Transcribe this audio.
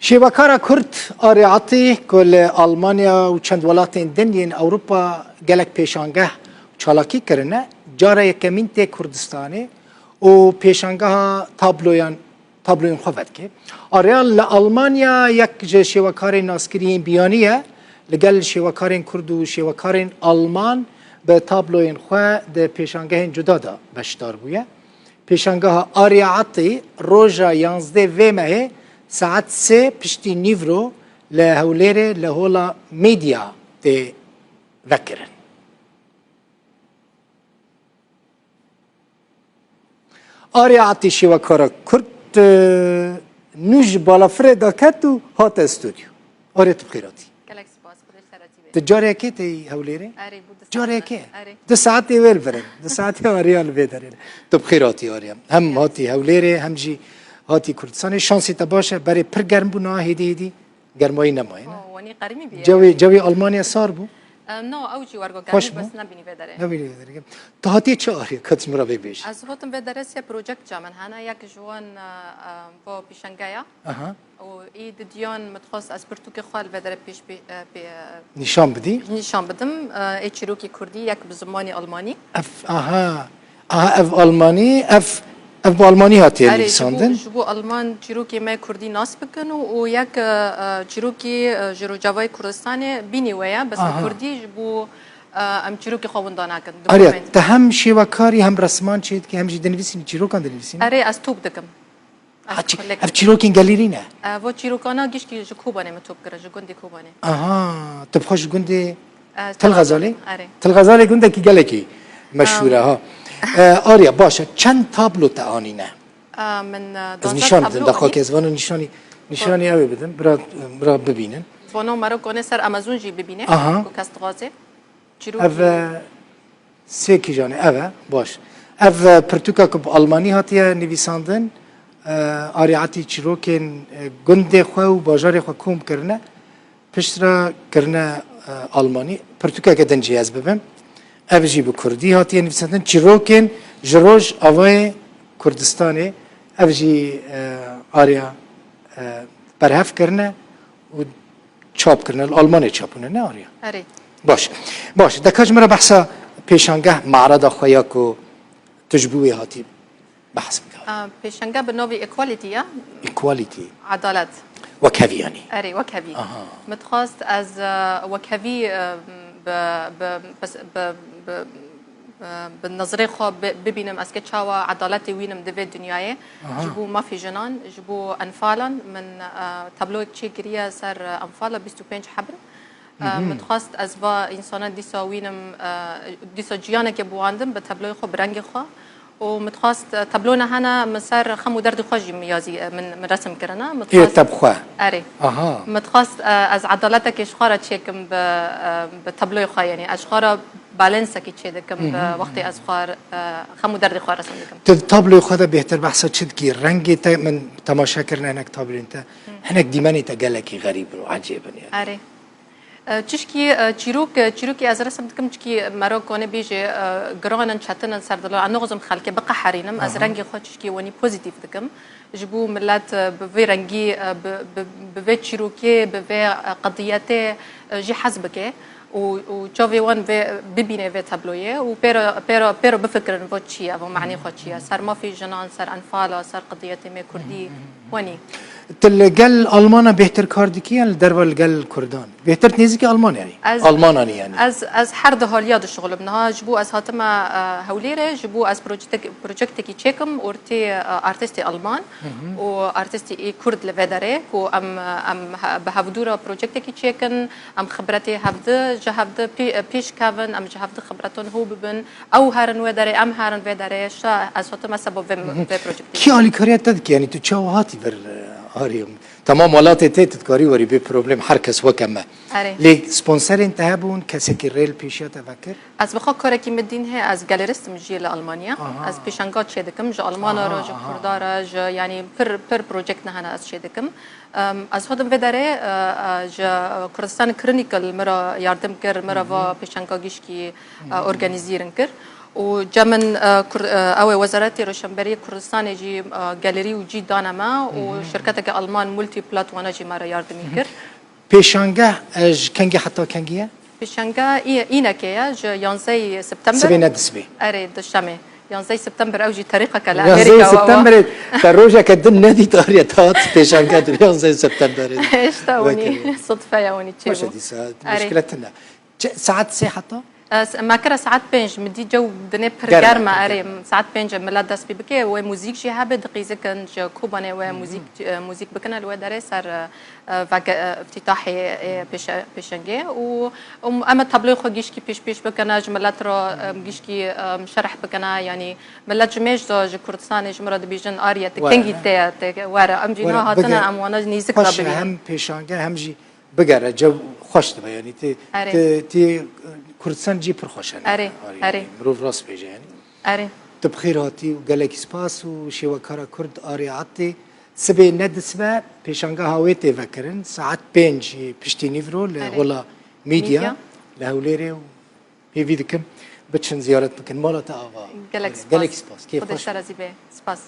شبكة كرد آریاتی کل آلمانیا و چند ولاتین دنیین اروپا گلک پیشانگه چالاکی کرنه جاره یکمین ته کردستانی و پیشانگه تابلوین خواهد که آریال لآلمانیا یک شبکه ناسکرین بیانیه لگل شبکه کرد و شبکه آلمان به تابلوین خواه ده پیشانگه جدا دا بشدار بویه پیشانگه آریاتی روژا 11 ومه ساعت 3 پشتی نیورو لهوليري لهولا ميديا تي ذكرن آري عطي شوكارا كرت نوج بالا فريدا كاتو هات استوديو آري تبخيراتي تجاري كي تي هوليري جاري كي ده ساعتي ويل فرن ده ساعتي آريال بيدرين تبخيراتي آريام هم هاتي هوليري هم جي هاتی کردستان شانسی تباشه برای پر گرم بونا هدی گرمایی نمایی نه. وانی قریمی بیه. جوی آلمانیا سار بو؟ نه اوجی ورگو گرمی بس نبینی بدره. نبینی بدره. تا هاتی چه آری کدش مرا بیش؟ از هاتم بدره سی پروژکت جامن هانا یک جوان با پیشنگایا. و اید دیان متخصص از پرتوک خال بدره پیش نشان بدی؟ نشان بدم ایچروکی کردی یک بزمانی آلمانی. اف آلمانی اف آلمانی هاتی لیساندن؟ شبو آلمان چیروکی ما کردی ناس بکن و یک چیروکی جرو جوای کردستان بینی ویا بس کردی جبو ام چیروکی خواندان کن. آره تا هم شیوکاری هم رسمان چید که همچی دنیویسین چیروکان دنیویسین؟ آره از توپ دکم. اف چیروکین گلیری نه؟ و چیروکانا گیش کی جکوبانه متوب کرد جگوندی کوبانه. تبخش گوندی تل غزالی؟ آره. تل غزالی گونده کی گلکی مشهوره ها. آریا باشه چند تابلو تعانینه من از نشان بدن داخل که از وانو نشانی اوی بدن برا ببینن وانو مرا کنه سر آمازون جی ببینه کو کست غازه اف سه کی جانه اف باش اف پرتوکا که آلمانی هاتیه نویساندن آریاتی چیروکن گنده خواه و باجار خواه کوم کرنه پشترا کرنه آلمانی پرتوکا که دنجی از ببین اوجی به کردی هاتی نویسندن چیروکن جروج آوای کردستانه اوجی آریا برهف کرنه و چاپ کرنه آلمانی چاپونه نه آریا آره باش دکاج مرا بحثا پیشانگه معرض خیاک و تجربه هاتی بحث میکنه پیشانگه به نوعی اکوالیتی عدالت وکویانی آره وکوی متخواست از وکوی بالنظرة خو ببينم أسكت شوا عدالتي وينم دفي دنياي جبو ما في جنان جبو أنفالا من تابلو شيء كريه صار أنفالا 25 حبر متخصص أزوا إنسان ديسا وينم ديسا جيانا كبو عندم بتابلو خو برنج خو ومتخصص تابلونا هنا مسار خمو درد خواجي ميازي من رسم كرنا متخصص تبخوا أري متخصص از عدالتك إشخارة شيكم بتابلو خوا يعني إشخارة بالانس كي تشدكم بوقت أزخار خمو درد خوا رسم لكم تابلو خوا ده بهتر بحث شد كي رنگي تا من تماشا كرنا هناك تابلو انت هناك ديماني تقالكي غريب وعجيب يعني أري چشکی چیروکی از رسم دکم چکی مرا کنه بیچه گرانن چتنن سردلو عناغزم خالک بقى حرینم از رنگی خود چکی ونی پوزیتیف دکم جبو ملت به رنگی به چیروکی به قضیت جی حزبکه و جاوی وان ببینه و تابلویه و پیرو بفکرن و چیه و معنی خود چیه سر ما فی جنان سر انفالا سر قضیت می کردی ونی تلقال ألمانا بهتر كاردكي يعني درب القال كردان بهتر تنزيكي ألمان يعني ألماني يعني از حرد هالياد الشغل بنها جبو از هاتما هوليرة جبو از بروجكتكي تشيكم ورتي ارتستي ألمان و ارتستي اي كرد لفدره و ام بهفدورا بروجكتكي تشيكن ام خبرتي هفده جهفده بيش كافن ام جهفده خبرتون هو ببن او هارن ودره ام هارن ودره شا از هاتما سبب في بروجكتكي كي على كاريات تدك يعني تشاوهاتي بر آریم تمام ولات تیت کاری وری به پروبلم هر کس وکمه لی سپانسر انتهابون کسی که ریل پیشیات فکر از بخوا کاری که مدین ه از گالریست مجیل آلمانیا از پیشنگات شده کم ج آلمان را ج کردار ج یعنی پر پروژکت نه هن از شده کم از هدم بداره ج کردستان کرونیکل مرا یاردم کر مرا و پیشنگاگیش کی ارگانیزیرن کر وجمن او وزارتي روشنبري كردستان جي جاليري وجي دانما وشركتك المان مولتي بلات وانا جي مارا ياردمي كر پیشانگه اج کنگی حتی کنگیه بشنگا اینا که ج 11 سپتامبر سبي ندسبي اري دشمه 11 سپتامبر اوجي طريقك 11 لامريكا سبتمبر تروجا كدن نادي طارية تات پیشانگه 11 سبتمبر ايش تاوني صدفه يا وني مش تشيبو دي مشكلتنا ساعات سي حتى ما كره ساعات بينج مدي جو دني برجار اري ساعات بينج ملا داس بكي وموزيك جي هابد دقيقه كان كوباني وموزيك موزيك بكنا الوا داري صار افتتاحي بيشنجي اما تابلو خو جيشكي بيش بكنا جملات رو جيشكي مشرح بكنا يعني ملات جميج جو كردستان جمرد بيجن اريا تكنجي تي ورا ام جينا هاتنا ام وانا نيزك خوش هم پیشانگه هم جي بگره جو خوش تبا يعني تي كردستان جي پر خوشن اري مروف راس بيجي يعني اري تبخير هاتي وقالك سباس وشيوكارا كرد اري عطي سبي ندسبه پیشانگه هاويتي فكرن ساعات بينجي بشتي نيفرو ولا ميديا لهوليري هي فيدكم بتشن زيارة مكان مالا تاوا قالك سباس كيف خد خوش سباس